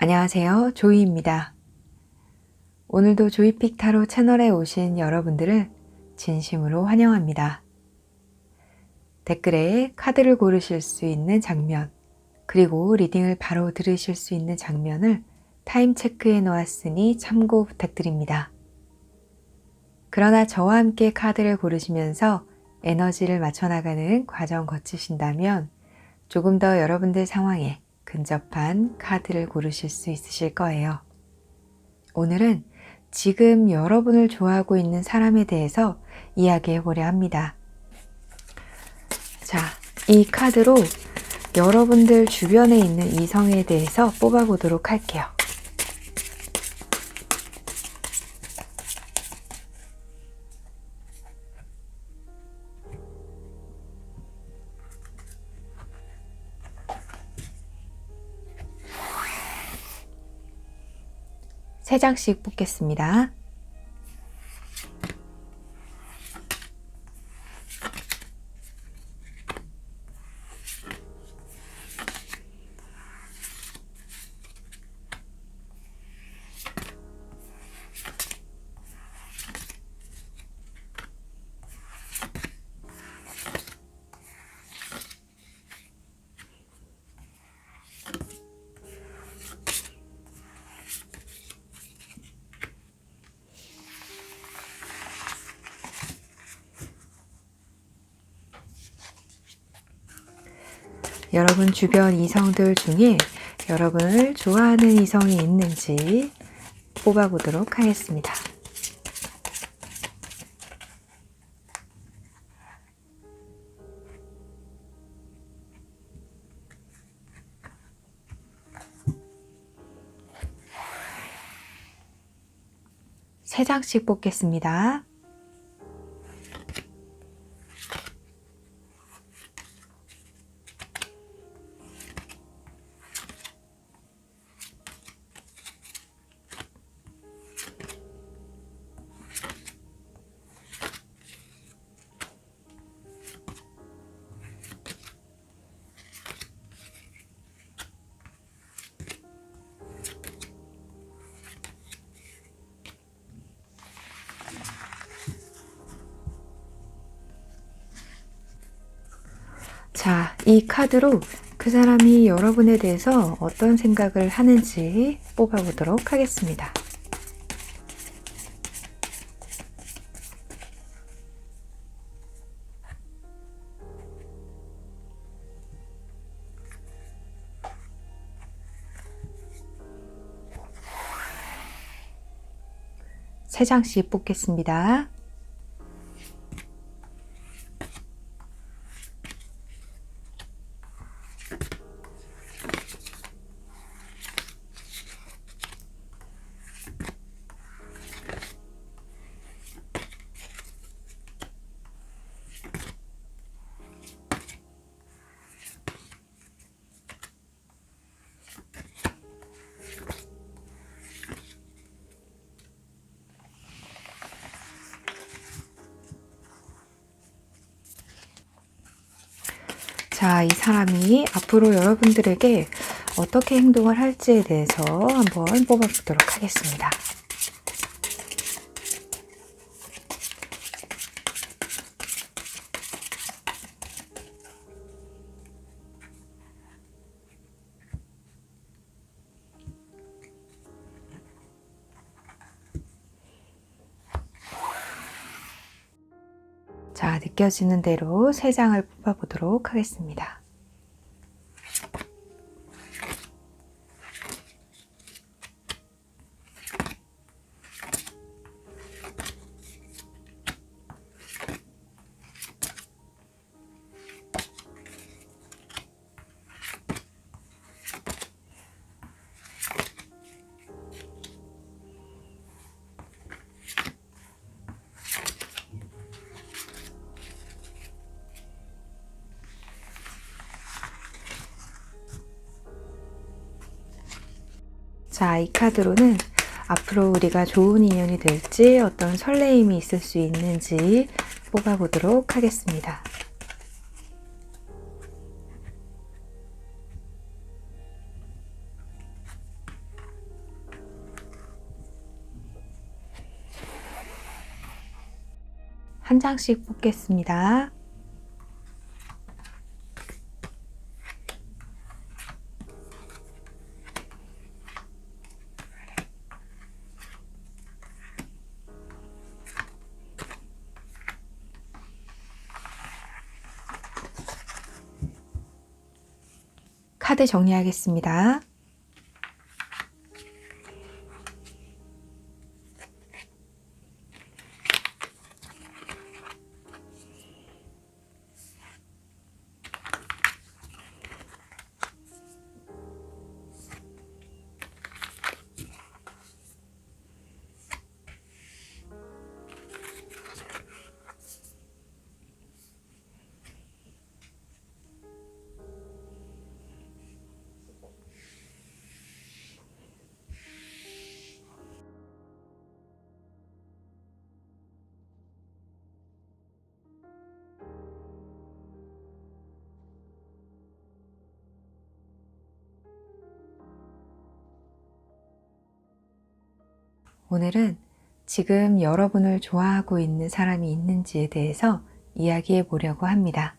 안녕하세요. 조이입니다. 오늘도 조이픽 타로 채널에 오신 여러분들을 진심으로 환영합니다. 댓글에 카드를 고르실 수 있는 장면, 그리고 리딩을 바로 들으실 수 있는 장면을 타임 체크해 놓았으니 참고 부탁드립니다. 그러나 저와 함께 카드를 고르시면서 에너지를 맞춰나가는 과정 거치신다면 조금 더 여러분들 상황에 근접한 카드를 고르실 수 있으실 거예요. 오늘은 지금 여러분을 좋아하고 있는 사람에 대해서 이야기해 보려 합니다. 자, 이 카드로 여러분들 주변에 있는 이성에 대해서 뽑아보도록 할게요. 세 장씩 뽑겠습니다. 여러분 주변 이성들 중에 여러분을 좋아하는 이성이 있는지 뽑아보도록 하겠습니다. 세 장씩 뽑겠습니다. 자, 이 카드로 그 사람이 여러분에 대해서 어떤 생각을 하는지 뽑아보도록 하겠습니다. 세 장씩 뽑겠습니다. 자, 이 사람이 앞으로 여러분들에게 어떻게 행동을 할지에 대해서 한번 뽑아보도록 하겠습니다. 자, 느껴지는 대로 세 장을 뽑아보도록 하겠습니다. 자, 이 카드로는 앞으로 우리가 좋은 인연이 될지 어떤 설레임이 있을 수 있는지 뽑아보도록 하겠습니다. 한 장씩 뽑겠습니다. 카드 정리하겠습니다. 오늘은 지금 여러분을 좋아하고 있는 사람이 있는지에 대해서 이야기해 보려고 합니다.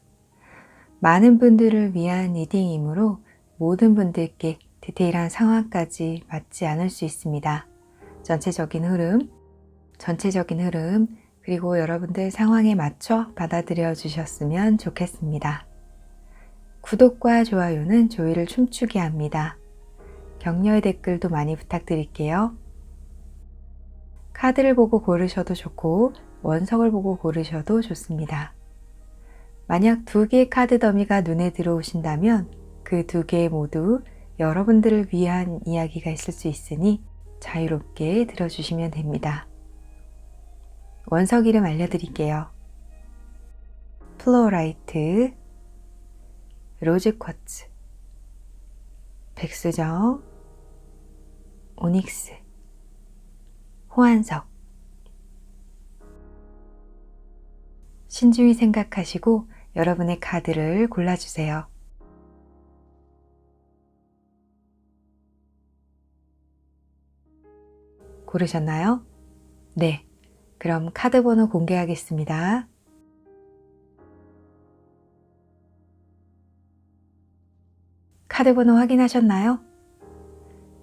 많은 분들을 위한 리딩이므로 모든 분들께 디테일한 상황까지 맞지 않을 수 있습니다. 전체적인 흐름, 그리고 여러분들 상황에 맞춰 받아들여 주셨으면 좋겠습니다. 구독과 좋아요는 조이를 춤추게 합니다. 격려의 댓글도 많이 부탁드릴게요. 카드를 보고 고르셔도 좋고 원석을 보고 고르셔도 좋습니다. 만약 2개의 카드 더미가 눈에 들어오신다면 그 2개 모두 여러분들을 위한 이야기가 있을 수 있으니 자유롭게 들어주시면 됩니다. 원석 이름 알려드릴게요. 플로라이트, 로즈쿼츠, 백수정, 오닉스, 호환석. 신중히 생각하시고 여러분의 카드를 골라주세요. 고르셨나요? 네, 그럼 카드 번호 공개하겠습니다. 카드 번호 확인하셨나요?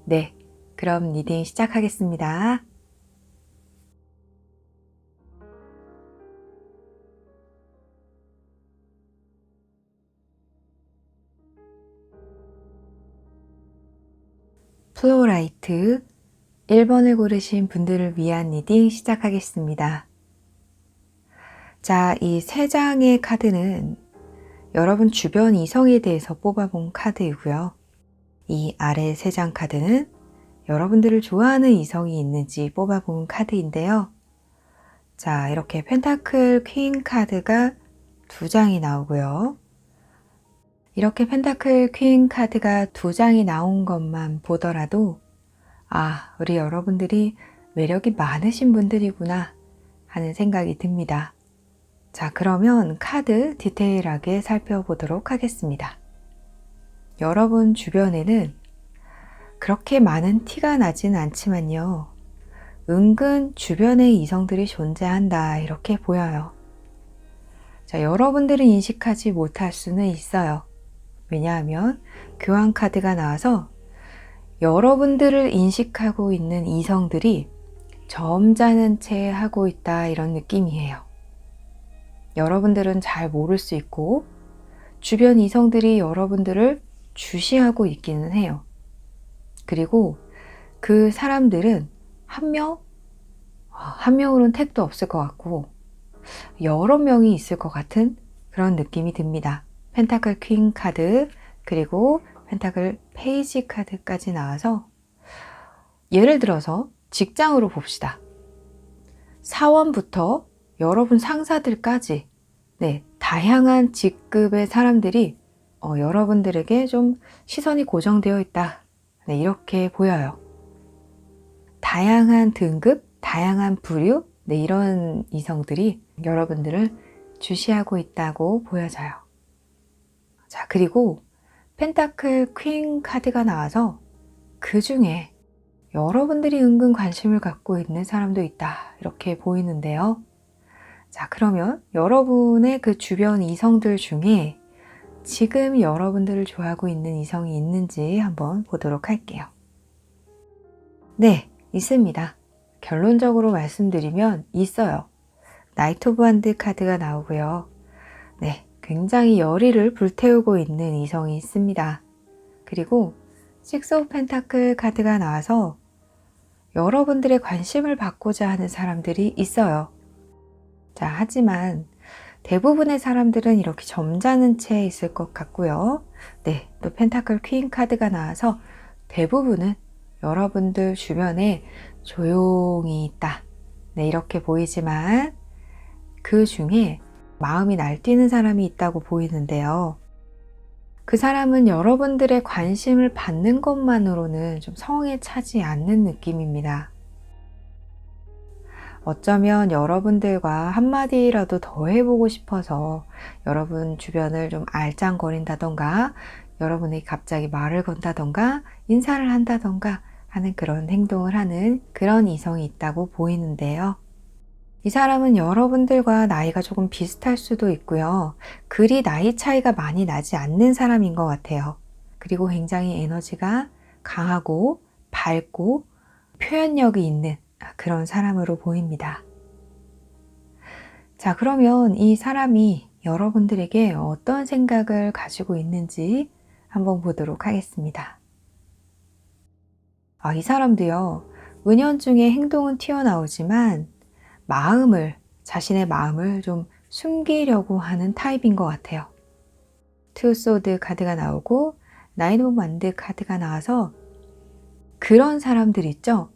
네, 그럼 리딩 시작하겠습니다. 플로라이트 1번을 고르신 분들을 위한 리딩 시작하겠습니다. 자, 이 3장의 카드는 여러분 주변 이성에 대해서 뽑아본 카드이고요. 이 아래 3장 카드는 여러분들을 좋아하는 이성이 있는지 뽑아본 카드인데요. 자, 이렇게 펜타클 퀸 카드가 2장이 나오고요. 이렇게 펜타클 퀸 카드가 2장이 나온 것만 보더라도 우리 여러분들이 매력이 많으신 분들이구나 하는 생각이 듭니다. 자, 그러면 카드 디테일하게 살펴보도록 하겠습니다. 여러분 주변에는 그렇게 많은 티가 나진 않지만요. 은근 주변에 이성들이 존재한다 이렇게 보여요. 자, 여러분들은 인식하지 못할 수는 있어요. 왜냐하면 교환 카드가 나와서 여러분들을 인식하고 있는 이성들이 점잖은 채 하고 있다 이런 느낌이에요. 여러분들은 잘 모를 수 있고 주변 이성들이 여러분들을 주시하고 있기는 해요. 그리고 그 사람들은 한 명으로는 택도 없을 것 같고 여러 명이 있을 것 같은 그런 느낌이 듭니다. 펜타클 퀸 카드 그리고 펜타클 페이지 카드까지 나와서 예를 들어서 직장으로 봅시다. 사원부터 여러분 상사들까지 다양한 직급의 사람들이 여러분들에게 좀 시선이 고정되어 있다. 이렇게 보여요. 다양한 등급, 다양한 부류 이런 이성들이 여러분들을 주시하고 있다고 보여져요. 자, 그리고 펜타클 퀸 카드가 나와서 그 중에 여러분들이 은근 관심을 갖고 있는 사람도 있다 이렇게 보이는데요. 자, 그러면 여러분의 그 주변 이성들 중에 지금 여러분들을 좋아하고 있는 이성이 있는지 한번 보도록 할게요. 네, 있습니다. 결론적으로 말씀드리면 있어요. 나이트 오브 원드 카드가 나오고요. 네, 굉장히 열의를 불태우고 있는 이성이 있습니다. 그리고 식스 오브 펜타클 카드가 나와서 여러분들의 관심을 받고자 하는 사람들이 있어요. 자, 하지만 대부분의 사람들은 이렇게 점잖은 채 있을 것 같고요. 네, 또 펜타클 퀸 카드가 나와서 대부분은 여러분들 주변에 조용히 있다. 네, 이렇게 보이지만 그 중에 마음이 날뛰는 사람이 있다고 보이는데요. 그 사람은 여러분들의 관심을 받는 것만으로는 좀 성에 차지 않는 느낌입니다. 어쩌면 여러분들과 한마디라도 더 해보고 싶어서 여러분 주변을 좀 알짱거린다던가 여러분이 갑자기 말을 건다던가 인사를 한다던가 하는 그런 행동을 하는 그런 이성이 있다고 보이는데요. 이 사람은 여러분들과 나이가 조금 비슷할 수도 있고요. 그리 나이 차이가 많이 나지 않는 사람인 것 같아요. 그리고 굉장히 에너지가 강하고 밝고 표현력이 있는 그런 사람으로 보입니다. 자, 그러면 이 사람이 여러분들에게 어떤 생각을 가지고 있는지 한번 보도록 하겠습니다. 이 사람도요, 은연중에 행동은 튀어나오지만 자신의 마음을 좀 숨기려고 하는 타입인 것 같아요. 투 소드 카드가 나오고 나인 오브 원드 카드가 나와서 그런 사람들 있죠?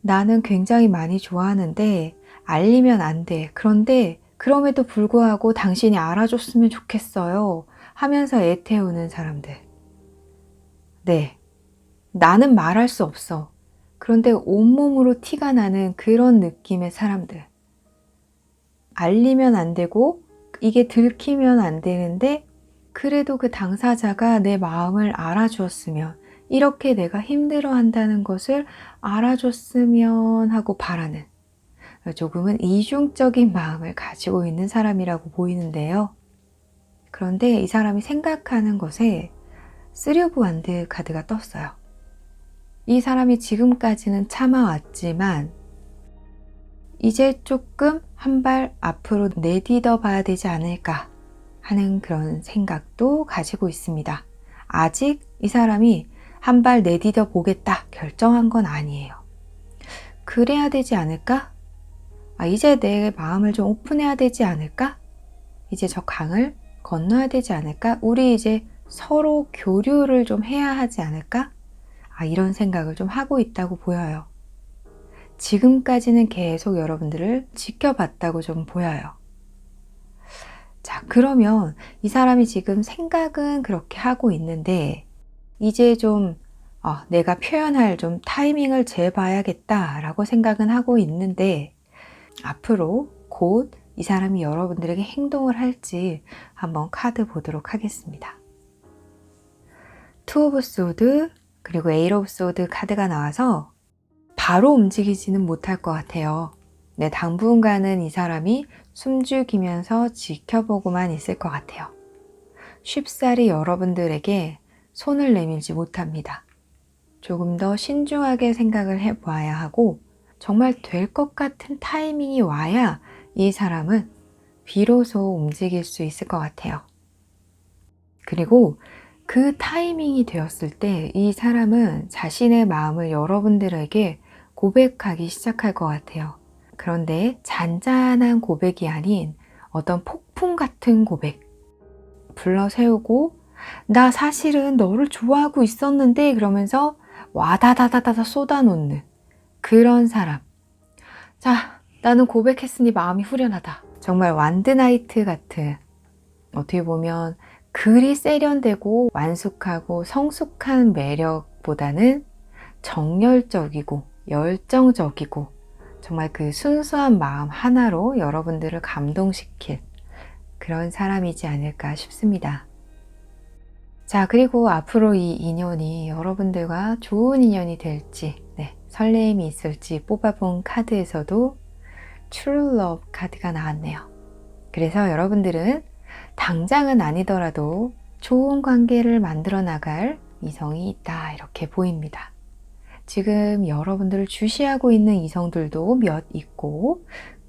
나는 굉장히 많이 좋아하는데 알리면 안 돼. 그런데 그럼에도 불구하고 당신이 알아줬으면 좋겠어요. 하면서 애태우는 사람들. 네. 나는 말할 수 없어. 그런데 온몸으로 티가 나는 그런 느낌의 사람들. 알리면 안 되고 이게 들키면 안 되는데 그래도 그 당사자가 내 마음을 알아주었으면 이렇게 내가 힘들어한다는 것을 알아줬으면 하고 바라는 조금은 이중적인 마음을 가지고 있는 사람이라고 보이는데요. 그런데 이 사람이 생각하는 것에 쓰리 오브 원드 카드가 떴어요. 이 사람이 지금까지는 참아왔지만 이제 조금 한 발 앞으로 내딛어 봐야 되지 않을까 하는 그런 생각도 가지고 있습니다. 아직 이 사람이 한 발 내딛어 보겠다 결정한 건 아니에요. 그래야 되지 않을까? 이제 내 마음을 좀 오픈해야 되지 않을까? 이제 저 강을 건너야 되지 않을까? 우리 이제 서로 교류를 좀 해야 하지 않을까? 이런 생각을 좀 하고 있다고 보여요. 지금까지는 계속 여러분들을 지켜봤다고 좀 보여요. 자, 그러면 이 사람이 지금 생각은 그렇게 하고 있는데 이제 좀 내가 표현할 좀 타이밍을 재봐야겠다라고 생각은 하고 있는데 앞으로 곧 이 사람이 여러분들에게 행동을 할지 한번 카드 보도록 하겠습니다. 투 오브 소드 그리고 에잇 오브 소드 카드가 나와서 바로 움직이지는 못할 것 같아요. 네, 당분간은 이 사람이 숨죽이면서 지켜보고만 있을 것 같아요. 쉽사리 여러분들에게 손을 내밀지 못합니다. 조금 더 신중하게 생각을 해봐야 하고 정말 될 것 같은 타이밍이 와야 이 사람은 비로소 움직일 수 있을 것 같아요. 그리고 그 타이밍이 되었을 때 이 사람은 자신의 마음을 여러분들에게 고백하기 시작할 것 같아요. 그런데 잔잔한 고백이 아닌 어떤 폭풍 같은 고백. 불러 세우고 나 사실은 너를 좋아하고 있었는데 그러면서 와다다다다다 쏟아놓는 그런 사람. 자, 나는 고백했으니 마음이 후련하다. 정말 완드나이트 같은 어떻게 보면 그리 세련되고 완숙하고 성숙한 매력보다는 정열적이고 열정적이고 정말 그 순수한 마음 하나로 여러분들을 감동시킬 그런 사람이지 않을까 싶습니다. 자, 그리고 앞으로 이 인연이 여러분들과 좋은 인연이 될지 설레임이 있을지 뽑아본 카드에서도 True Love 카드가 나왔네요. 그래서 여러분들은 당장은 아니더라도 좋은 관계를 만들어 나갈 이성이 있다 이렇게 보입니다. 지금 여러분들을 주시하고 있는 이성들도 몇 있고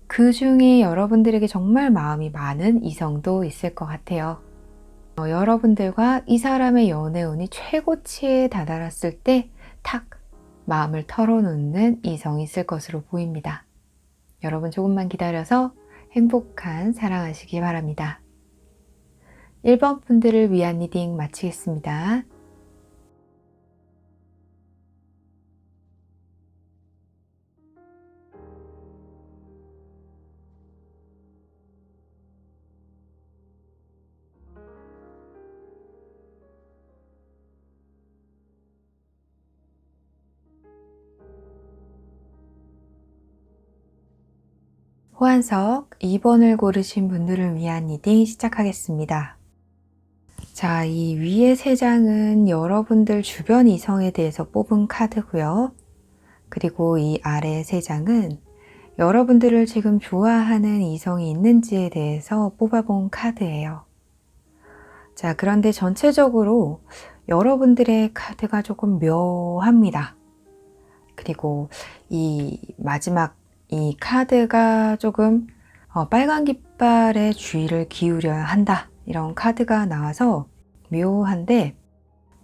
그 중에 여러분들에게 정말 마음이 많은 이성도 있을 것 같아요. 여러분들과 이 사람의 연애운이 최고치에 다다랐을 때 탁 마음을 털어놓는 이성이 있을 것으로 보입니다. 여러분 조금만 기다려서 행복한 사랑하시기 바랍니다. 1번 분들을 위한 리딩 마치겠습니다. 호환석 2번을 고르신 분들을 위한 리딩 시작하겠습니다. 자, 이 위에 3장은 여러분들 주변 이성에 대해서 뽑은 카드고요. 그리고 이 아래 3장은 여러분들을 지금 좋아하는 이성이 있는지에 대해서 뽑아본 카드예요. 자, 그런데 전체적으로 여러분들의 카드가 조금 묘합니다. 그리고 이 마지막 이 카드가 조금 빨간 깃발에 주의를 기울여야 한다 이런 카드가 나와서 묘한데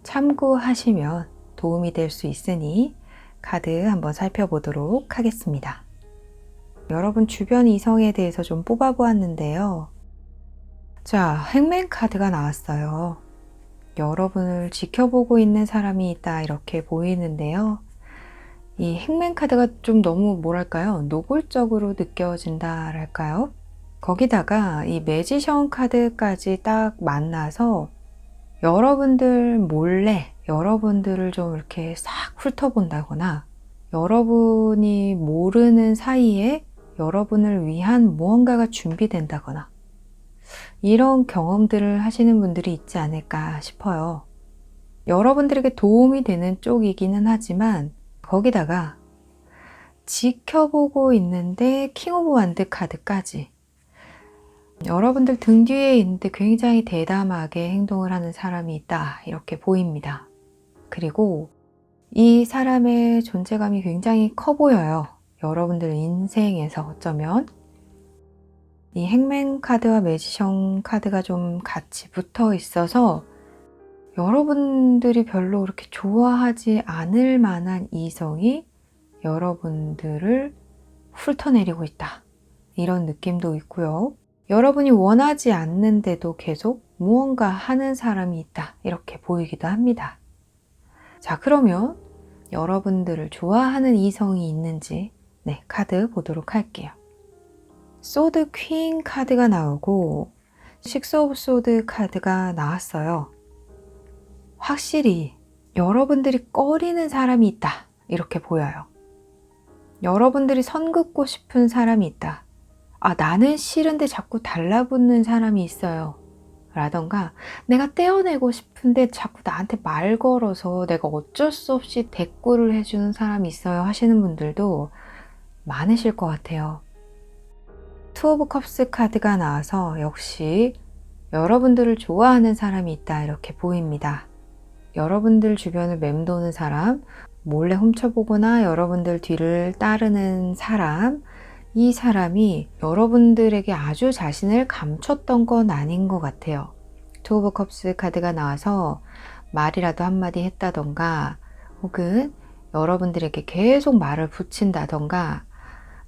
참고하시면 도움이 될 수 있으니 카드 한번 살펴보도록 하겠습니다. 여러분 주변 이성에 대해서 좀 뽑아보았는데요. 자, 행맨 카드가 나왔어요. 여러분을 지켜보고 있는 사람이 있다 이렇게 보이는데요. 이 행맨 카드가 좀 너무 뭐랄까요? 노골적으로 느껴진다 할까요? 거기다가 이 매지션 카드까지 딱 만나서 여러분들 몰래 여러분들을 좀 이렇게 싹 훑어본다거나 여러분이 모르는 사이에 여러분을 위한 무언가가 준비된다거나 이런 경험들을 하시는 분들이 있지 않을까 싶어요. 여러분들에게 도움이 되는 쪽이기는 하지만 거기다가 지켜보고 있는데 킹 오브 완드 카드까지 여러분들 등 뒤에 있는데 굉장히 대담하게 행동을 하는 사람이 있다 이렇게 보입니다. 그리고 이 사람의 존재감이 굉장히 커 보여요. 여러분들 인생에서 어쩌면 이 행맨 카드와 매지션 카드가 좀 같이 붙어 있어서 여러분들이 별로 그렇게 좋아하지 않을 만한 이성이 여러분들을 훑어내리고 있다. 이런 느낌도 있고요. 여러분이 원하지 않는데도 계속 무언가 하는 사람이 있다. 이렇게 보이기도 합니다. 자, 그러면 여러분들을 좋아하는 이성이 있는지 카드 보도록 할게요. 소드 퀸 카드가 나오고 식스 오브 소드 카드가 나왔어요. 확실히 여러분들이 꺼리는 사람이 있다 이렇게 보여요. 여러분들이 선 긋고 싶은 사람이 있다. 아, 나는 싫은데 자꾸 달라붙는 사람이 있어요 라던가 내가 떼어내고 싶은데 자꾸 나한테 말 걸어서 내가 어쩔 수 없이 대꾸를 해주는 사람이 있어요 하시는 분들도 많으실 것 같아요. 투 오브 컵스 카드가 나와서 역시 여러분들을 좋아하는 사람이 있다 이렇게 보입니다. 여러분들 주변을 맴도는 사람, 몰래 훔쳐보거나 여러분들 뒤를 따르는 사람, 이 사람이 여러분들에게 아주 자신을 감췄던 건 아닌 것 같아요. 투 오브 컵스 카드가 나와서 말이라도 한마디 했다던가 혹은 여러분들에게 계속 말을 붙인다던가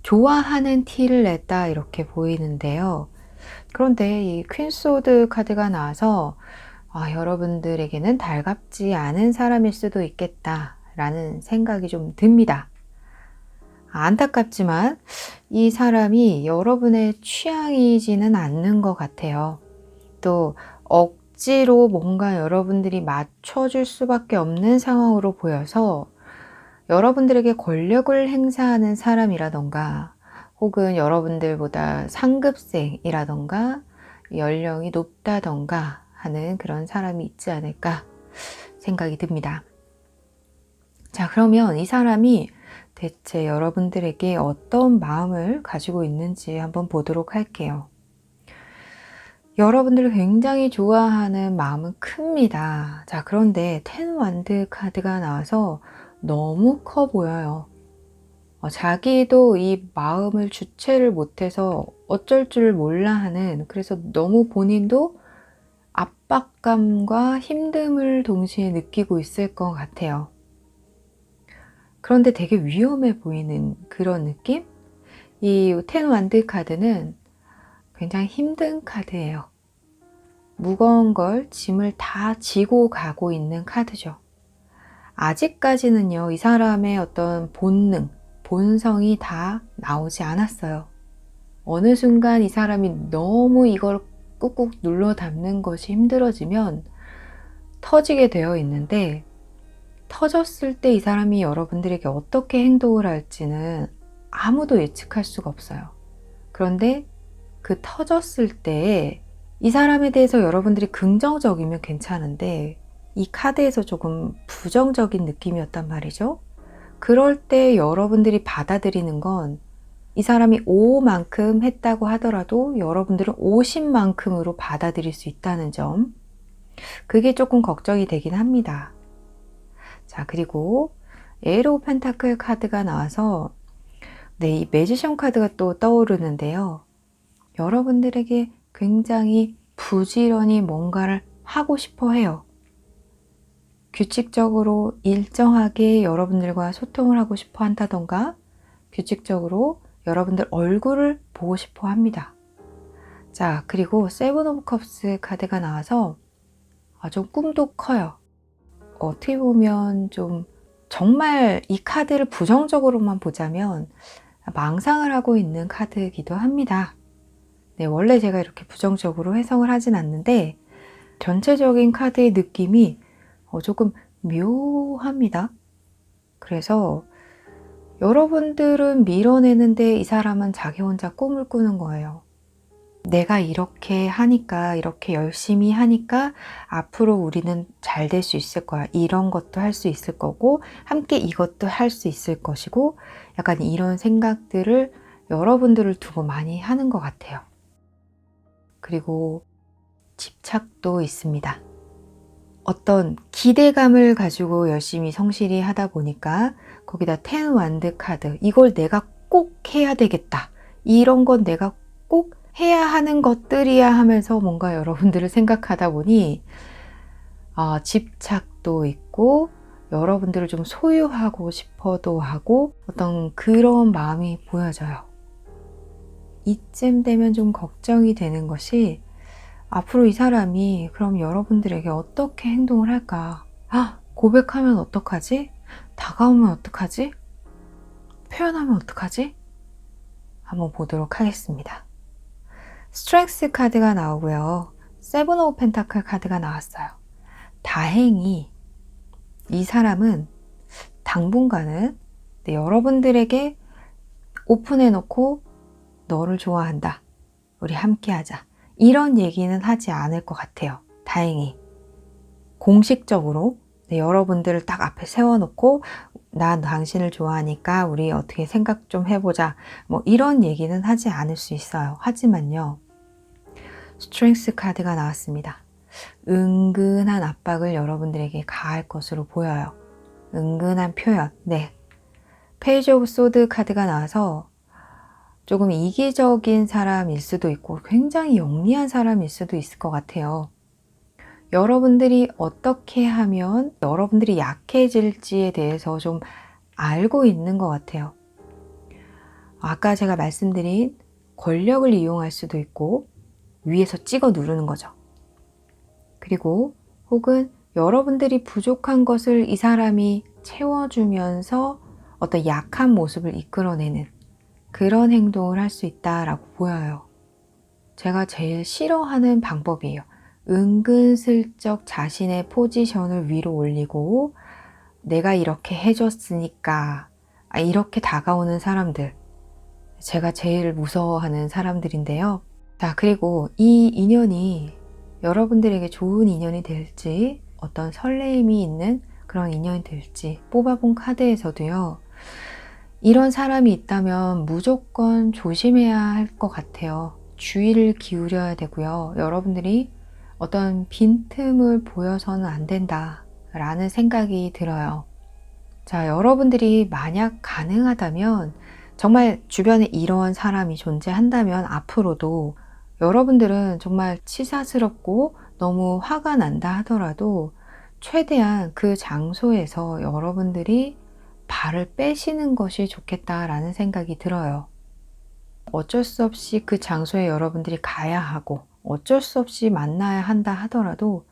좋아하는 티를 냈다 이렇게 보이는데요. 그런데 이 퀸 소드 카드가 나와서 여러분들에게는 달갑지 않은 사람일 수도 있겠다라는 생각이 좀 듭니다. 안타깝지만 이 사람이 여러분의 취향이지는 않는 것 같아요. 또 억지로 뭔가 여러분들이 맞춰줄 수밖에 없는 상황으로 보여서 여러분들에게 권력을 행사하는 사람이라던가 혹은 여러분들보다 상급생이라던가 연령이 높다던가 하는 그런 사람이 있지 않을까 생각이 듭니다. 자, 그러면 이 사람이 대체 여러분들에게 어떤 마음을 가지고 있는지 한번 보도록 할게요. 여러분들을 굉장히 좋아하는 마음은 큽니다. 자, 그런데 10 완드 카드가 나와서 너무 커 보여요. 자기도 이 마음을 주체를 못해서 어쩔 줄 몰라 하는, 그래서 너무 본인도 압박감과 힘듦을 동시에 느끼고 있을 것 같아요. 그런데 되게 위험해 보이는 그런 느낌? 이 10 완드 카드는 굉장히 힘든 카드예요. 무거운 걸, 짐을 다 지고 가고 있는 카드죠. 아직까지는요, 이 사람의 어떤 본능, 본성이 다 나오지 않았어요. 어느 순간 이 사람이 너무 이걸 꾹꾹 눌러 담는 것이 힘들어지면 터지게 되어 있는데, 터졌을 때 이 사람이 여러분들에게 어떻게 행동을 할지는 아무도 예측할 수가 없어요. 그런데 그 터졌을 때 이 사람에 대해서 여러분들이 긍정적이면 괜찮은데, 이 카드에서 조금 부정적인 느낌이었단 말이죠. 그럴 때 여러분들이 받아들이는 건 이 사람이 5만큼 했다고 하더라도 여러분들은 50만큼으로 받아들일 수 있다는 점, 그게 조금 걱정이 되긴 합니다. 자, 그리고 에이트 오브 펜타클 카드가 나와서 이 매지션 카드가 또 떠오르는데요. 여러분들에게 굉장히 부지런히 뭔가를 하고 싶어 해요. 규칙적으로 일정하게 여러분들과 소통을 하고 싶어 한다던가, 규칙적으로 여러분들 얼굴을 보고 싶어 합니다. 자, 그리고 세븐 오브 컵스 카드가 나와서 좀 꿈도 커요. 어떻게 보면 좀 정말 이 카드를 부정적으로만 보자면 망상을 하고 있는 카드이기도 합니다. 네, 원래 제가 이렇게 부정적으로 해석을 하진 않는데 전체적인 카드의 느낌이 조금 묘합니다. 그래서 여러분들은 밀어내는데 이 사람은 자기 혼자 꿈을 꾸는 거예요. 내가 이렇게 하니까, 이렇게 열심히 하니까 앞으로 우리는 잘 될 수 있을 거야. 이런 것도 할 수 있을 거고, 함께 이것도 할 수 있을 것이고, 약간 이런 생각들을 여러분들을 두고 많이 하는 것 같아요. 그리고 집착도 있습니다. 어떤 기대감을 가지고 열심히 성실히 하다 보니까 거기다 10 완드 카드, 이걸 내가 꼭 해야 되겠다, 이런 건 내가 꼭 해야 하는 것들이야 하면서 뭔가 여러분들을 생각하다 보니 집착도 있고 여러분들을 좀 소유하고 싶어도 하고 어떤 그런 마음이 보여져요. 이쯤 되면 좀 걱정이 되는 것이, 앞으로 이 사람이 그럼 여러분들에게 어떻게 행동을 할까? 고백하면 어떡하지? 다가오면 어떡하지? 표현하면 어떡하지? 한번 보도록 하겠습니다. 스트렝스 카드가 나오고요. 세븐 오브 펜타클 카드가 나왔어요. 다행히 이 사람은 당분간은 여러분들에게 오픈해놓고 너를 좋아한다, 우리 함께하자, 이런 얘기는 하지 않을 것 같아요. 다행히. 공식적으로 여러분들을 딱 앞에 세워놓고 나 당신을 좋아하니까 우리 어떻게 생각 좀 해보자, 뭐 이런 얘기는 하지 않을 수 있어요. 하지만요, 스트렝스 카드가 나왔습니다. 은근한 압박을 여러분들에게 가할 것으로 보여요. 은근한 표현. 네. 페이지 오브 소드 카드가 나와서 조금 이기적인 사람일 수도 있고 굉장히 영리한 사람일 수도 있을 것 같아요. 여러분들이 어떻게 하면 여러분들이 약해질지에 대해서 좀 알고 있는 것 같아요. 아까 제가 말씀드린 권력을 이용할 수도 있고 위에서 찍어 누르는 거죠. 그리고 혹은 여러분들이 부족한 것을 이 사람이 채워주면서 어떤 약한 모습을 이끌어내는 그런 행동을 할 수 있다라고 보여요. 제가 제일 싫어하는 방법이에요. 은근슬쩍 자신의 포지션을 위로 올리고 내가 이렇게 해줬으니까, 이렇게 다가오는 사람들, 제가 제일 무서워하는 사람들인데요. 자, 그리고 이 인연이 여러분들에게 좋은 인연이 될지, 어떤 설레임이 있는 그런 인연이 될지 뽑아본 카드에서도요, 이런 사람이 있다면 무조건 조심해야 할 것 같아요. 주의를 기울여야 되고요. 여러분들이 어떤 빈틈을 보여서는 안 된다라는 생각이 들어요. 자, 여러분들이 만약 가능하다면 정말 주변에 이런 사람이 존재한다면 앞으로도 여러분들은 정말 치사스럽고 너무 화가 난다 하더라도 최대한 그 장소에서 여러분들이 발을 빼시는 것이 좋겠다라는 생각이 들어요. 어쩔 수 없이 그 장소에 여러분들이 가야 하고 어쩔 수 없이 만나야 한다 하더라도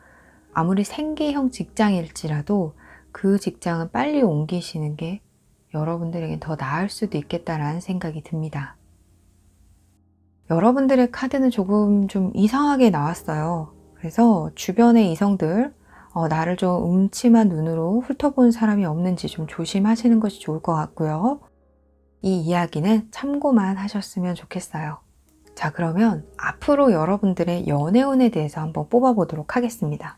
아무리 생계형 직장일지라도 그 직장은 빨리 옮기시는 게 여러분들에게 더 나을 수도 있겠다라는 생각이 듭니다. 여러분들의 카드는 조금 좀 이상하게 나왔어요. 그래서 주변의 이성들, 나를 좀 음침한 눈으로 훑어본 사람이 없는지 좀 조심하시는 것이 좋을 것 같고요. 이 이야기는 참고만 하셨으면 좋겠어요. 자, 그러면 앞으로 여러분들의 연애운에 대해서 한번 뽑아보도록 하겠습니다.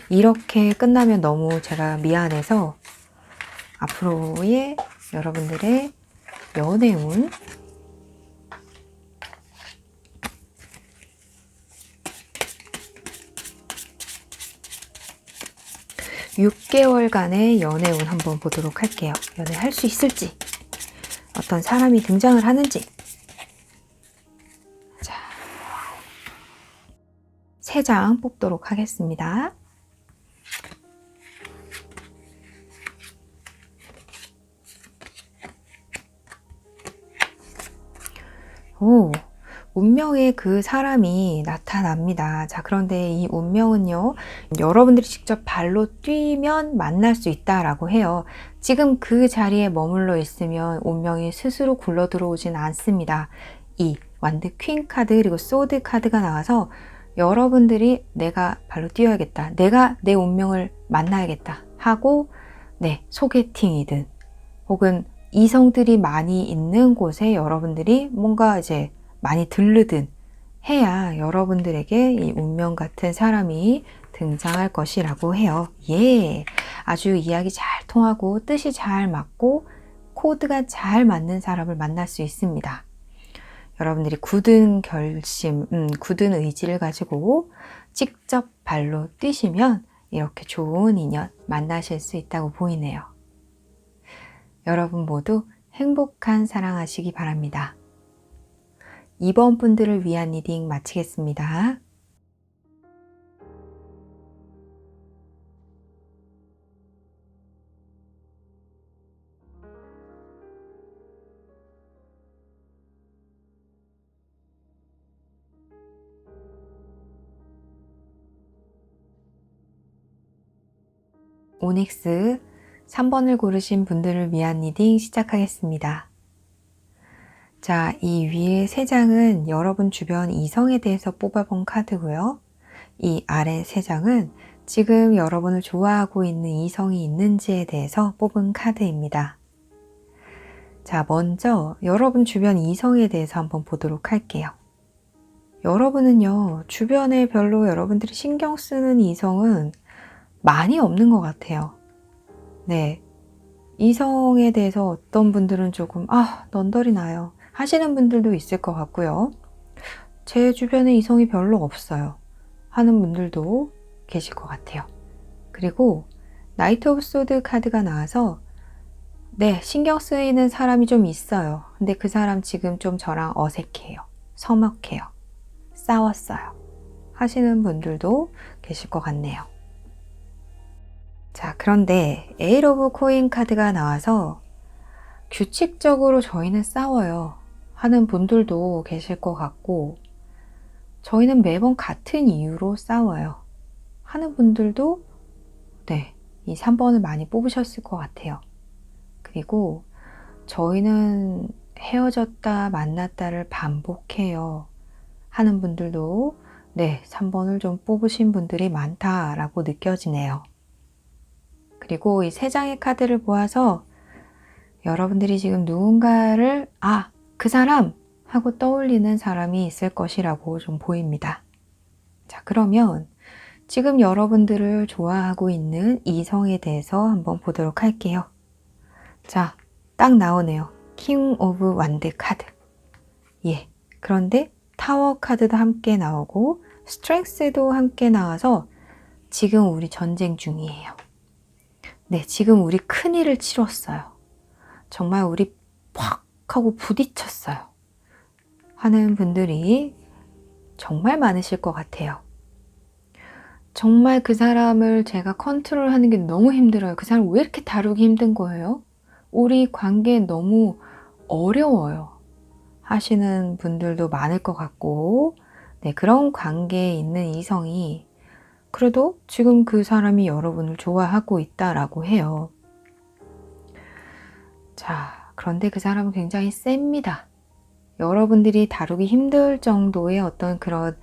이렇게 끝나면 너무 제가 미안해서 앞으로의 여러분들의 연애운 6개월간의 연애운 한번 보도록 할게요. 연애할 수 있을지, 어떤 사람이 등장을 하는지. 자, 3장 뽑도록 하겠습니다. 오, 운명의 그 사람이 나타납니다. 자, 그런데 이 운명은요, 여러분들이 직접 발로 뛰면 만날 수 있다라고 해요. 지금 그 자리에 머물러 있으면 운명이 스스로 굴러 들어오진 않습니다. 이 완드 퀸 카드 그리고 소드 카드가 나와서 여러분들이 내가 발로 뛰어야겠다, 내가 내 운명을 만나야겠다 하고, 네, 소개팅이든 혹은 이성들이 많이 있는 곳에 여러분들이 뭔가 이제 많이 들르든 해야 여러분들에게 이 운명 같은 사람이 등장할 것이라고 해요. 예, 아주 이야기 잘 통하고 뜻이 잘 맞고 코드가 잘 맞는 사람을 만날 수 있습니다. 여러분들이 굳은 결심, 굳은 의지를 가지고 직접 발로 뛰시면 이렇게 좋은 인연 만나실 수 있다고 보이네요. 여러분 모두 행복한 사랑하시기 바랍니다. 2번 분들을 위한 리딩 마치겠습니다. 오닉스 3번을 고르신 분들을 위한 리딩 시작하겠습니다. 자, 이 위에 3장은 여러분 주변 이성에 대해서 뽑아본 카드고요. 이 아래 3장은 지금 여러분을 좋아하고 있는 이성이 있는지에 대해서 뽑은 카드입니다. 자, 먼저 여러분 주변 이성에 대해서 한번 보도록 할게요. 여러분은요, 주변에 별로 여러분들이 신경 쓰는 이성은 많이 없는 것 같아요. 네. 이성에 대해서 어떤 분들은 조금, 넌더리 나요 하시는 분들도 있을 것 같고요. 제 주변에 이성이 별로 없어요 하는 분들도 계실 것 같아요. 그리고 나이트 오브 소드 카드가 나와서 네, 신경 쓰이는 사람이 좀 있어요. 근데 그 사람 지금 좀 저랑 어색해요. 서먹해요. 싸웠어요. 하시는 분들도 계실 것 같네요. 자, 그런데 에이트 오브 코인 카드가 나와서 규칙적으로 저희는 싸워요 하는 분들도 계실 것 같고, 저희는 매번 같은 이유로 싸워요 하는 분들도 네, 이 3번을 많이 뽑으셨을 것 같아요. 그리고 저희는 헤어졌다 만났다를 반복해요 하는 분들도 네, 3번을 좀 뽑으신 분들이 많다라고 느껴지네요. 그리고 이 3장의 카드를 보아서 여러분들이 지금 누군가를 그 사람 하고 떠올리는 사람이 있을 것이라고 좀 보입니다. 자, 그러면 지금 여러분들을 좋아하고 있는 이성에 대해서 한번 보도록 할게요. 자, 딱 나오네요. 킹 오브 완드 카드. 예. 그런데 타워 카드도 함께 나오고 스트렝스도 함께 나와서 지금 우리 전쟁 중이에요. 네, 지금 우리 큰일을 치렀어요. 정말 우리 팍 하고 부딪혔어요. 하는 분들이 정말 많으실 것 같아요. 정말 그 사람을 제가 컨트롤하는 게 너무 힘들어요. 그 사람 왜 이렇게 다루기 힘든 거예요? 우리 관계 너무 어려워요. 하시는 분들도 많을 것 같고, 네, 그런 관계에 있는 이성이 그래도 지금 그 사람이 여러분을 좋아하고 있다라고 해요. 자, 그런데 그 사람은 굉장히 셉니다. 여러분들이 다루기 힘들 정도의 어떤 그런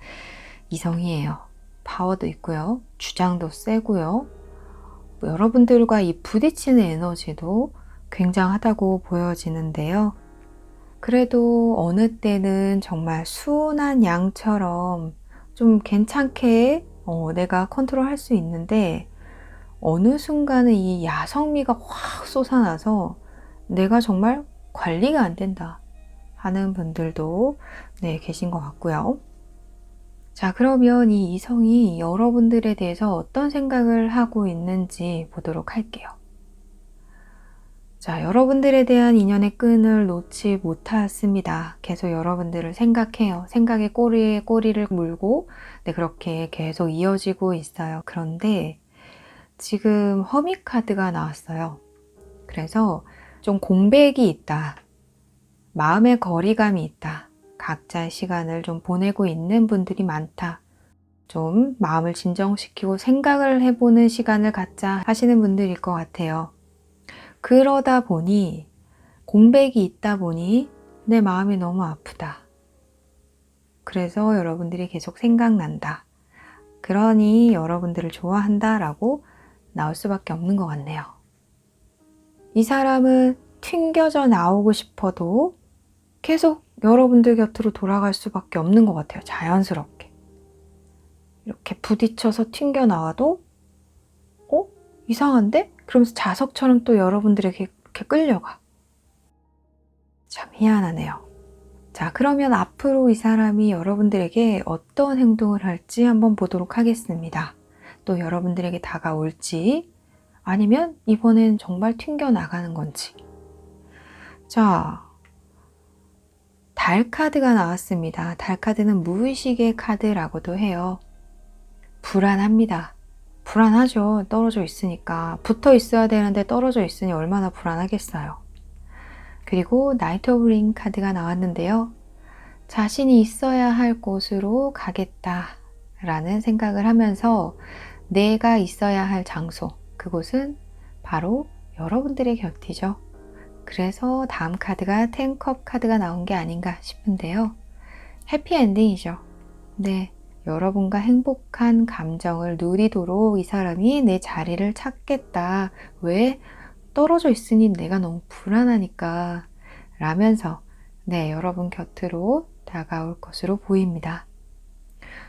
이성이에요. 파워도 있고요. 주장도 세고요. 여러분들과 이 부딪히는 에너지도 굉장하다고 보여지는데요. 그래도 어느 때는 정말 순한 양처럼 좀 괜찮게 내가 컨트롤할 수 있는데 어느 순간은 이 야성미가 확 솟아나서 내가 정말 관리가 안 된다 하는 분들도 네, 계신 것 같고요. 자, 그러면 이 이성이 여러분들에 대해서 어떤 생각을 하고 있는지 보도록 할게요. 자, 여러분들에 대한 인연의 끈을 놓지 못했습니다. 계속 여러분들을 생각해요. 생각에 꼬리에 꼬리를 물고 네, 그렇게 계속 이어지고 있어요. 그런데 지금 허미 카드가 나왔어요. 그래서 좀 공백이 있다. 마음의 거리감이 있다. 각자의 시간을 좀 보내고 있는 분들이 많다. 좀 마음을 진정시키고 생각을 해보는 시간을 갖자 하시는 분들일 것 같아요. 그러다 보니 공백이 있다 보니 내 마음이 너무 아프다. 그래서 여러분들이 계속 생각난다. 그러니 여러분들을 좋아한다 라고 나올 수밖에 없는 것 같네요. 이 사람은 튕겨져 나오고 싶어도 계속 여러분들 곁으로 돌아갈 수밖에 없는 것 같아요. 자연스럽게. 이렇게 부딪혀서 튕겨 나와도 이상한데? 그러면서 자석처럼 또 여러분들에게 이렇게 끌려가. 참 희한하네요. 자, 그러면 앞으로 이 사람이 여러분들에게 어떤 행동을 할지 한번 보도록 하겠습니다. 또 여러분들에게 다가올지 아니면 이번엔 정말 튕겨 나가는 건지. 자, 달 카드가 나왔습니다. 달 카드는 무의식의 카드라고도 해요. 불안합니다. 불안하죠. 떨어져 있으니까. 붙어 있어야 되는데 떨어져 있으니 얼마나 불안하겠어요. 그리고 나이트 오브 링 카드가 나왔는데요. 자신이 있어야 할 곳으로 가겠다 라는 생각을 하면서 내가 있어야 할 장소, 그곳은 바로 여러분들의 곁이죠. 그래서 다음 카드가 10컵 카드가 나온 게 아닌가 싶은데요. 해피엔딩이죠. 네, 여러분과 행복한 감정을 누리도록 이 사람이 내 자리를 찾겠다. 왜? 떨어져 있으니 내가 너무 불안하니까 라면서 네, 여러분 곁으로 다가올 것으로 보입니다.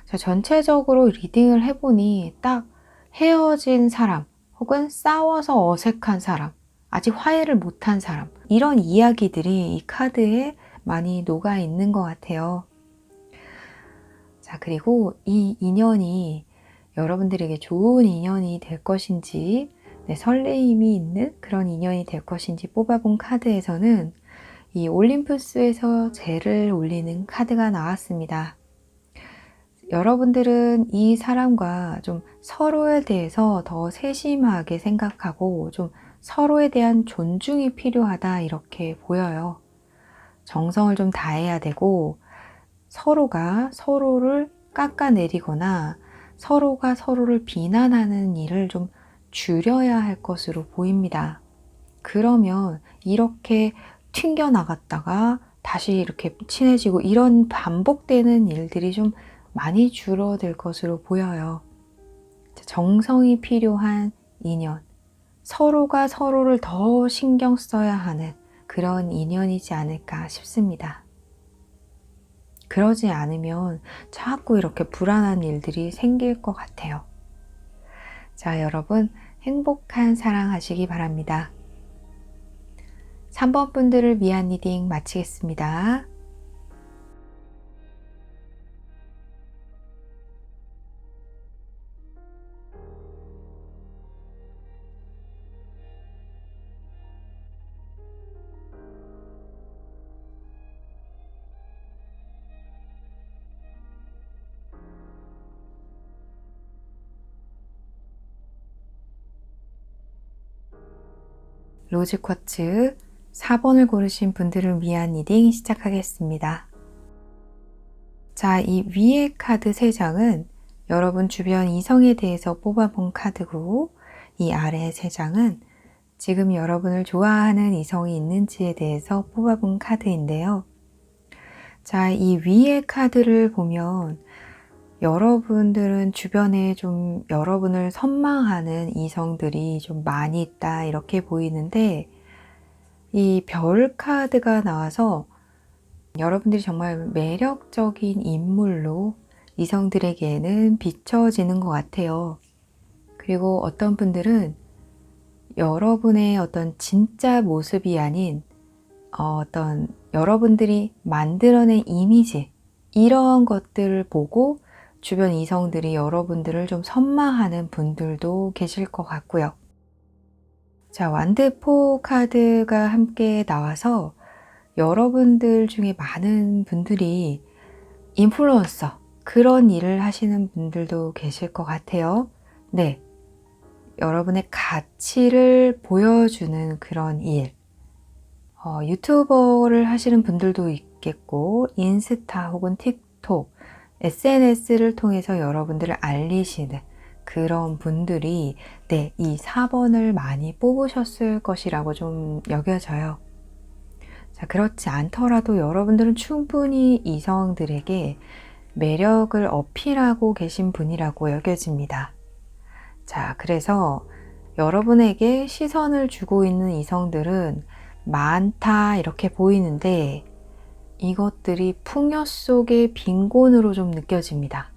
자, 전체적으로 리딩을 해보니 딱 헤어진 사람 혹은 싸워서 어색한 사람, 아직 화해를 못한 사람, 이런 이야기들이 이 카드에 많이 녹아 있는 것 같아요. 자, 그리고 이 인연이 여러분들에게 좋은 인연이 될 것인지, 네, 설레임이 있는 그런 인연이 될 것인지 뽑아본 카드에서는 이 올림푸스에서 젤을 올리는 카드가 나왔습니다. 여러분들은 이 사람과 좀 서로에 대해서 더 세심하게 생각하고 좀 서로에 대한 존중이 필요하다 이렇게 보여요. 정성을 좀 다해야 되고 서로가 서로를 깎아내리거나 서로가 서로를 비난하는 일을 좀 줄여야 할 것으로 보입니다. 그러면 이렇게 튕겨나갔다가 다시 이렇게 친해지고 이런 반복되는 일들이 좀 많이 줄어들 것으로 보여요. 정성이 필요한 인연, 서로가 서로를 더 신경 써야 하는 그런 인연이지 않을까 싶습니다. 그러지 않으면 자꾸 이렇게 불안한 일들이 생길 것 같아요. 자, 여러분 행복한 사랑 하시기 바랍니다. 3번 분들을 위한 리딩 마치겠습니다. 로즈 쿼츠 4번을 고르신 분들을 위한 리딩 시작하겠습니다. 자, 이 위의 카드 3장은 여러분 주변 이성에 대해서 뽑아본 카드고, 이 아래 3장은 지금 여러분을 좋아하는 이성이 있는지에 대해서 뽑아본 카드인데요. 자, 이 위의 카드를 보면 여러분들은 주변에 좀 여러분을 선망하는 이성들이 좀 많이 있다 이렇게 보이는데, 이 별 카드가 나와서 여러분들이 정말 매력적인 인물로 이성들에게는 비춰지는 것 같아요. 그리고 어떤 분들은 여러분의 어떤 진짜 모습이 아닌 어떤 여러분들이 만들어낸 이미지, 이런 것들을 보고 주변 이성들이 여러분들을 좀 선망하는 분들도 계실 것 같고요. 자, 완드포 카드가 함께 나와서 여러분들 중에 많은 분들이 인플루언서, 그런 일을 하시는 분들도 계실 것 같아요. 네, 여러분의 가치를 보여주는 그런 일. 유튜버를 하시는 분들도 있겠고, 인스타 혹은 틱톡, SNS를 통해서 여러분들을 알리시는 그런 분들이 네, 이 4번을 많이 뽑으셨을 것이라고 좀 여겨져요. 자, 그렇지 않더라도 여러분들은 충분히 이성들에게 매력을 어필하고 계신 분이라고 여겨집니다. 자, 그래서 여러분에게 시선을 주고 있는 이성들은 많다 이렇게 보이는데, 이것들이 풍요 속의 빈곤으로 좀 느껴집니다.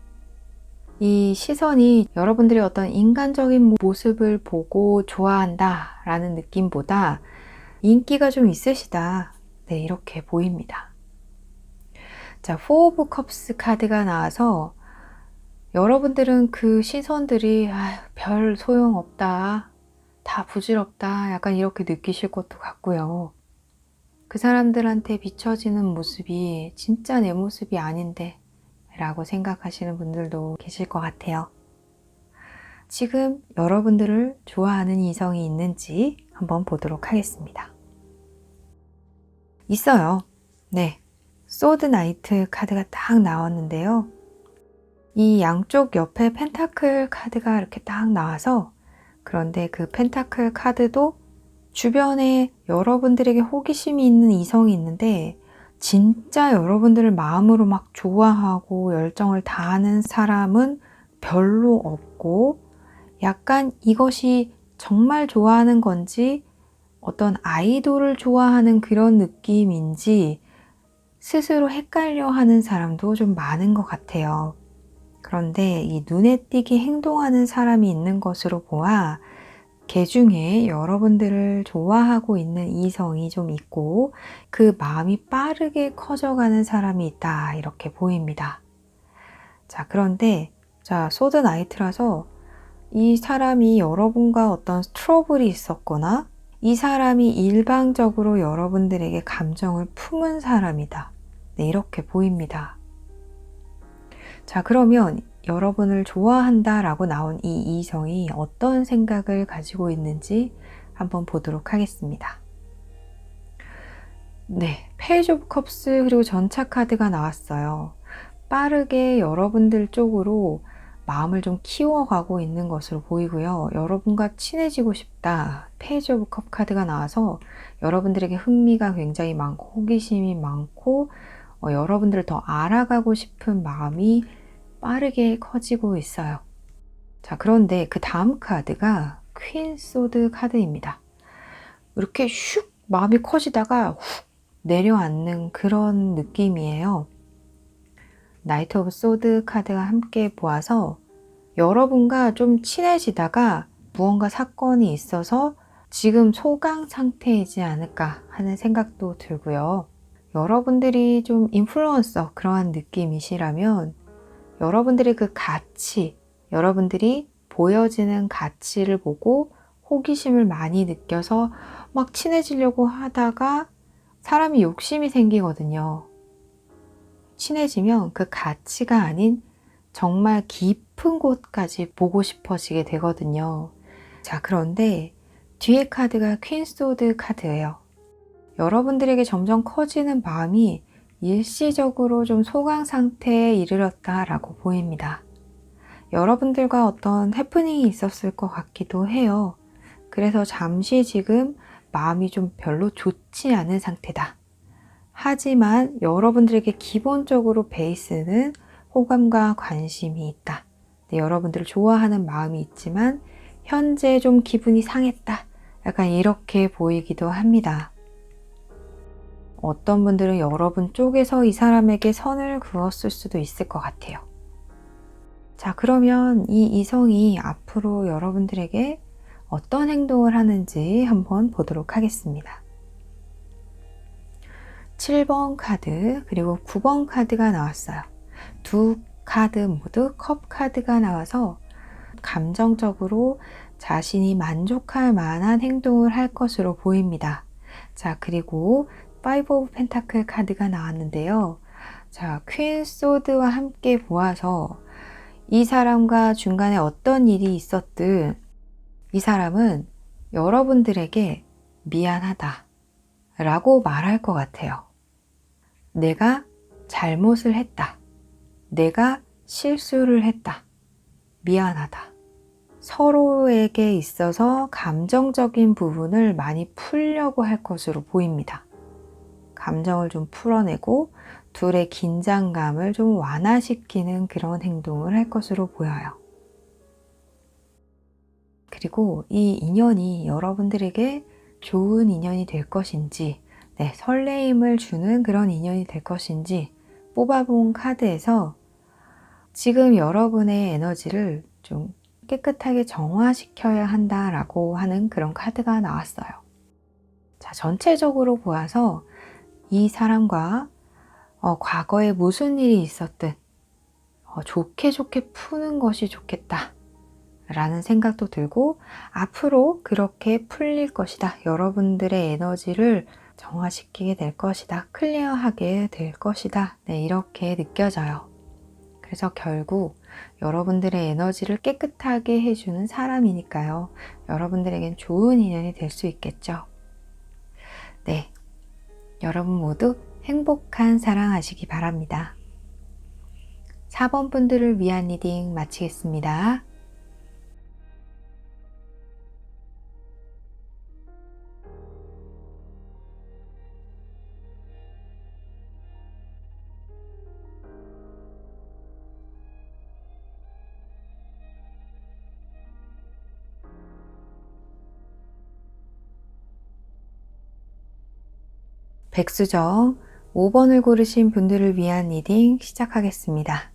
이 시선이 여러분들의 어떤 인간적인 모습을 보고 좋아한다 라는 느낌보다 인기가 좀 있으시다, 네, 이렇게 보입니다. 자, Four of Cups 카드가 나와서 여러분들은 그 시선들이 별 소용없다, 다 부질없다, 약간 이렇게 느끼실 것도 같고요. 그 사람들한테 비춰지는 모습이 진짜 내 모습이 아닌데 라고 생각하시는 분들도 계실 것 같아요. 지금 여러분들을 좋아하는 이성이 있는지 한번 보도록 하겠습니다. 있어요. 네, 소드 나이트 카드가 딱 나왔는데요. 이 양쪽 옆에 펜타클 카드가 이렇게 딱 나와서, 그런데 그 펜타클 카드도 주변에 여러분들에게 호기심이 있는 이성이 있는데, 진짜 여러분들을 마음으로 막 좋아하고 열정을 다하는 사람은 별로 없고, 약간 이것이 정말 좋아하는 건지 어떤 아이돌을 좋아하는 그런 느낌인지 스스로 헷갈려 하는 사람도 좀 많은 것 같아요. 그런데 이 눈에 띄게 행동하는 사람이 있는 것으로 보아 개 중에 여러분들을 좋아하고 있는 이성이 좀 있고, 그 마음이 빠르게 커져가는 사람이 있다 이렇게 보입니다. 자, 그런데 자, 소드 나이트라서 이 사람이 여러분과 어떤 트러블이 있었거나 이 사람이 일방적으로 여러분들에게 감정을 품은 사람이다, 네, 이렇게 보입니다. 자, 그러면 여러분을 좋아한다 라고 나온 이 이성이 어떤 생각을 가지고 있는지 한번 보도록 하겠습니다. 네, 페이지 오브 컵스 그리고 전차 카드가 나왔어요. 빠르게 여러분들 쪽으로 마음을 좀 키워가고 있는 것으로 보이고요. 여러분과 친해지고 싶다, 페이지 오브 컵 카드가 나와서 여러분들에게 흥미가 굉장히 많고 호기심이 많고 여러분들을 더 알아가고 싶은 마음이 빠르게 커지고 있어요. 자, 그런데 그 다음 카드가 퀸 소드 카드입니다. 이렇게 슉 마음이 커지다가 훅 내려앉는 그런 느낌이에요. 나이트 오브 소드 카드가 함께 보아서 여러분과 좀 친해지다가 무언가 사건이 있어서 지금 소강 상태이지 않을까 하는 생각도 들고요. 여러분들이 좀 인플루언서 그러한 느낌이시라면 여러분들의 그 가치, 여러분들이 보여지는 가치를 보고 호기심을 많이 느껴서 막 친해지려고 하다가 사람이 욕심이 생기거든요. 친해지면 그 가치가 아닌 정말 깊은 곳까지 보고 싶어지게 되거든요. 자, 그런데 뒤에 카드가 퀸소드 카드예요. 여러분들에게 점점 커지는 마음이 일시적으로 좀 소강 상태에 이르렀다라고 보입니다. 여러분들과 어떤 해프닝이 있었을 것 같기도 해요. 그래서 잠시 지금 마음이 좀 별로 좋지 않은 상태다. 하지만 여러분들에게 기본적으로 베이스는 호감과 관심이 있다. 네, 여러분들을 좋아하는 마음이 있지만 현재 좀 기분이 상했다. 약간 이렇게 보이기도 합니다. 어떤 분들은 여러분 쪽에서 이 사람에게 선을 그었을 수도 있을 것 같아요. 자, 그러면 이 이성이 앞으로 여러분들에게 어떤 행동을 하는지 한번 보도록 하겠습니다. 7번 카드 그리고 9번 카드가 나왔어요. 두 카드 모두 컵 카드가 나와서 감정적으로 자신이 만족할 만한 행동을 할 것으로 보입니다. 자, 그리고 5 오브 펜타클 카드가 나왔는데요. 자, 퀸 소드와 함께 보아서 이 사람과 중간에 어떤 일이 있었든 이 사람은 여러분들에게 미안하다 라고 말할 것 같아요. 내가 잘못을 했다. 내가 실수를 했다. 미안하다. 서로에게 있어서 감정적인 부분을 많이 풀려고 할 것으로 보입니다. 감정을 좀 풀어내고 둘의 긴장감을 좀 완화시키는 그런 행동을 할 것으로 보여요. 그리고 이 인연이 여러분들에게 좋은 인연이 될 것인지, 네, 설레임을 주는 그런 인연이 될 것인지 뽑아본 카드에서 지금 여러분의 에너지를 좀 깨끗하게 정화시켜야 한다라고 하는 그런 카드가 나왔어요. 자, 전체적으로 보아서 이 사람과 과거에 무슨 일이 있었든 좋게 푸는 것이 좋겠다 라는 생각도 들고 앞으로 그렇게 풀릴 것이다. 여러분들의 에너지를 정화시키게 될 것이다. 클리어하게 될 것이다. 네, 이렇게 느껴져요. 그래서 결국 여러분들의 에너지를 깨끗하게 해주는 사람이니까요. 여러분들에겐 좋은 인연이 될 수 있겠죠. 네, 여러분 모두 행복한 사랑하시기 바랍니다. 4번 분들을 위한 리딩 마치겠습니다. 백수정 5번을 고르신 분들을 위한 리딩 시작하겠습니다.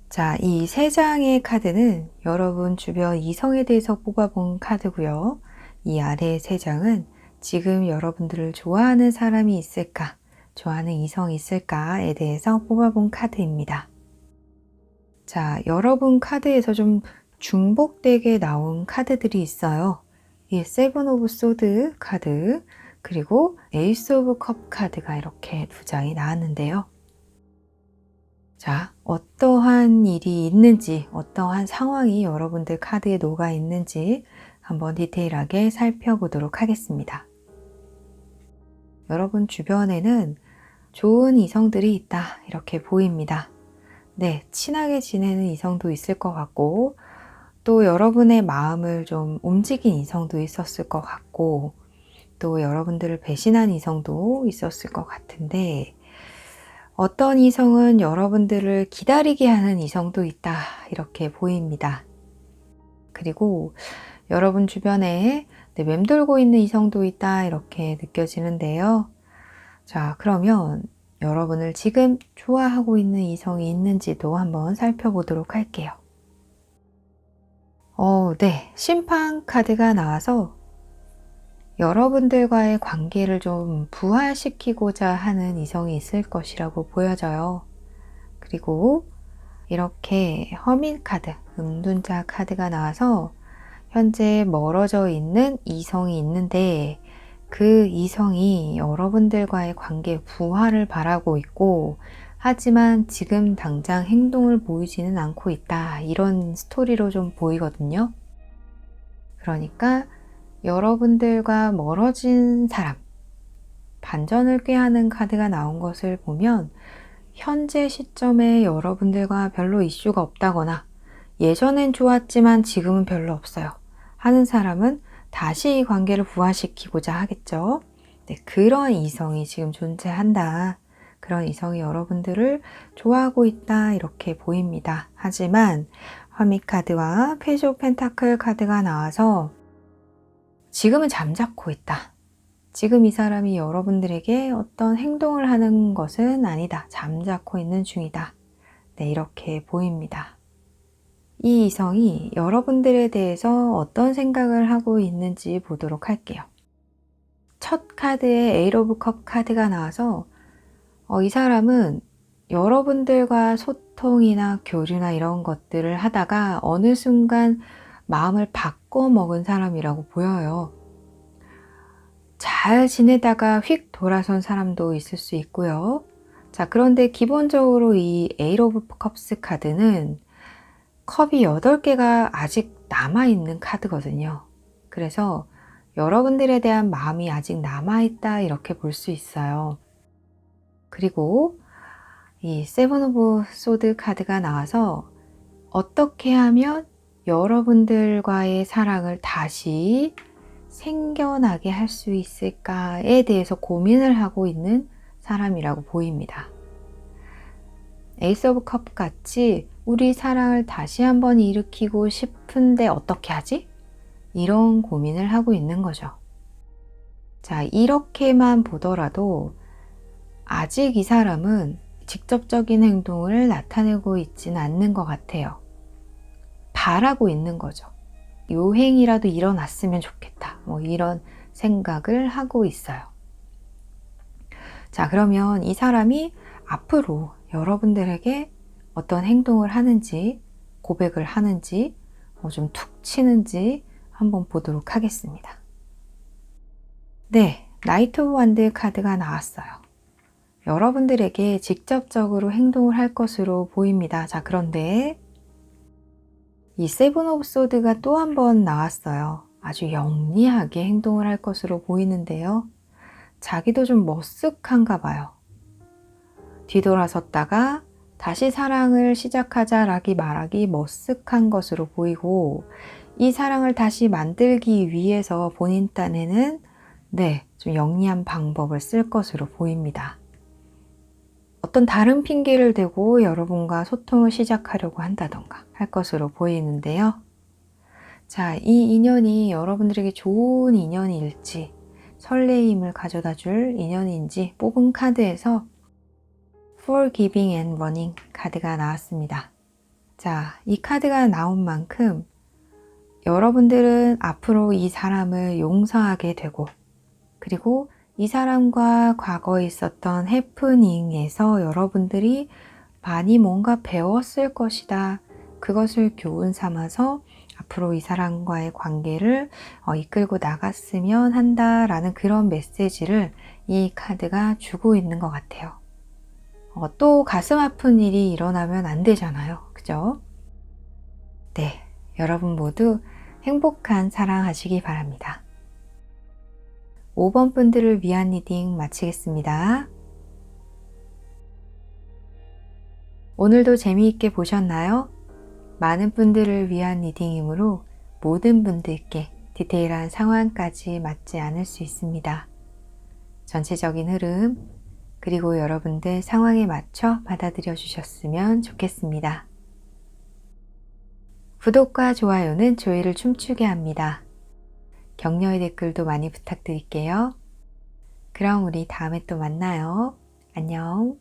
자, 이 3장의 카드는 여러분 주변 이성에 대해서 뽑아본 카드고요. 이 아래의 3장은 지금 여러분들을 좋아하는 사람이 있을까, 좋아하는 이성이 있을까에 대해서 뽑아본 카드입니다. 자, 여러분 카드에서 좀 중복되게 나온 카드들이 있어요. 이 세븐 오브 소드 카드, 그리고 에이스 오브 컵 카드가 이렇게 2장이 나왔는데요. 자, 어떠한 일이 있는지, 어떠한 상황이 여러분들 카드에 녹아 있는지 한번 디테일하게 살펴보도록 하겠습니다. 여러분 주변에는 좋은 이성들이 있다, 이렇게 보입니다. 네, 친하게 지내는 이성도 있을 것 같고, 또 여러분의 마음을 좀 움직인 이성도 있었을 것 같고, 또 여러분들을 배신한 이성도 있었을 것 같은데, 어떤 이성은 여러분들을 기다리게 하는 이성도 있다, 이렇게 보입니다. 그리고 여러분 주변에 맴돌고 있는 이성도 있다, 이렇게 느껴지는데요. 자, 그러면 여러분을 지금 좋아하고 있는 이성이 있는지도 한번 살펴보도록 할게요. 네, 심판 카드가 나와서 여러분들과의 관계를 좀 부활시키고자 하는 이성이 있을 것이라고 보여져요. 그리고 이렇게 허민 카드, 은둔자 카드가 나와서 현재 멀어져 있는 이성이 있는데 그 이성이 여러분들과의 관계 부활을 바라고 있고 하지만 지금 당장 행동을 보이지는 않고 있다. 이런 스토리로 좀 보이거든요. 그러니까 여러분들과 멀어진 사람, 반전을 꾀하는 카드가 나온 것을 보면 현재 시점에 여러분들과 별로 이슈가 없다거나 예전엔 좋았지만 지금은 별로 없어요 하는 사람은 다시 이 관계를 부활시키고자 하겠죠. 네, 그런 이성이 지금 존재한다. 그런 이성이 여러분들을 좋아하고 있다 이렇게 보입니다. 하지만 화미 카드와 페이지 오브 펜타클 카드가 나와서 지금은 잠자코 있다. 지금 이 사람이 여러분들에게 어떤 행동을 하는 것은 아니다. 잠자코 있는 중이다. 네, 이렇게 보입니다. 이 이성이 여러분들에 대해서 어떤 생각을 하고 있는지 보도록 할게요. 첫 카드에 에이트 오브 컵 카드가 나와서 이 사람은 여러분들과 소통이나 교류나 이런 것들을 하다가 어느 순간 마음을 바꿔 먹은 사람이라고 보여요. 잘 지내다가 휙 돌아선 사람도 있을 수 있고요. 자, 그런데 기본적으로 이 에이트 오브 컵스 카드는 컵이 8개가 아직 남아있는 카드거든요. 그래서 여러분들에 대한 마음이 아직 남아있다 이렇게 볼 수 있어요. 그리고 이 세븐 오브 소드 카드가 나와서 어떻게 하면 여러분들과의 사랑을 다시 생겨나게 할 수 있을까에 대해서 고민을 하고 있는 사람이라고 보입니다. 에이스 오브 컵 같이 우리 사랑을 다시 한번 일으키고 싶은데 어떻게 하지? 이런 고민을 하고 있는 거죠. 자, 이렇게만 보더라도 아직 이 사람은 직접적인 행동을 나타내고 있지는 않는 것 같아요. 바라고 있는 거죠. 요행이라도 일어났으면 좋겠다. 뭐 이런 생각을 하고 있어요. 자, 그러면 이 사람이 앞으로 여러분들에게 어떤 행동을 하는지, 고백을 하는지, 좀 툭 치는지 한번 보도록 하겠습니다. 네, 나이트 오브 완드 카드가 나왔어요. 여러분들에게 직접적으로 행동을 할 것으로 보입니다. 자, 그런데 이 세븐 오브 소드가 또 한 번 나왔어요. 아주 영리하게 행동을 할 것으로 보이는데요. 자기도 좀 머쓱한가 봐요. 뒤돌아섰다가 다시 사랑을 시작하자라기 말하기 머쓱한 것으로 보이고 이 사랑을 다시 만들기 위해서 본인 딴에는 좀 영리한 방법을 쓸 것으로 보입니다. 어떤 다른 핑계를 대고 여러분과 소통을 시작하려고 한다던가 할 것으로 보이는데요. 자, 이 인연이 여러분들에게 좋은 인연일지 설레임을 가져다 줄 인연인지 뽑은 카드에서 Forgiving and Running 카드가 나왔습니다. 자, 이 카드가 나온 만큼 여러분들은 앞으로 이 사람을 용서하게 되고 그리고 이 사람과 과거에 있었던 해프닝에서 여러분들이 많이 뭔가 배웠을 것이다. 그것을 교훈 삼아서 앞으로 이 사람과의 관계를 이끌고 나갔으면 한다라는 그런 메시지를 이 카드가 주고 있는 것 같아요. 또 가슴 아픈 일이 일어나면 안 되잖아요. 그죠? 네, 여러분 모두 행복한 사랑하시기 바랍니다. 5번 분들을 위한 리딩 마치겠습니다. 오늘도 재미있게 보셨나요? 많은 분들을 위한 리딩이므로 모든 분들께 디테일한 상황까지 맞지 않을 수 있습니다. 전체적인 흐름, 그리고 여러분들 상황에 맞춰 받아들여 주셨으면 좋겠습니다. 구독과 좋아요는 조회를 춤추게 합니다. 격려의 댓글도 많이 부탁드릴게요. 그럼 우리 다음에 또 만나요. 안녕.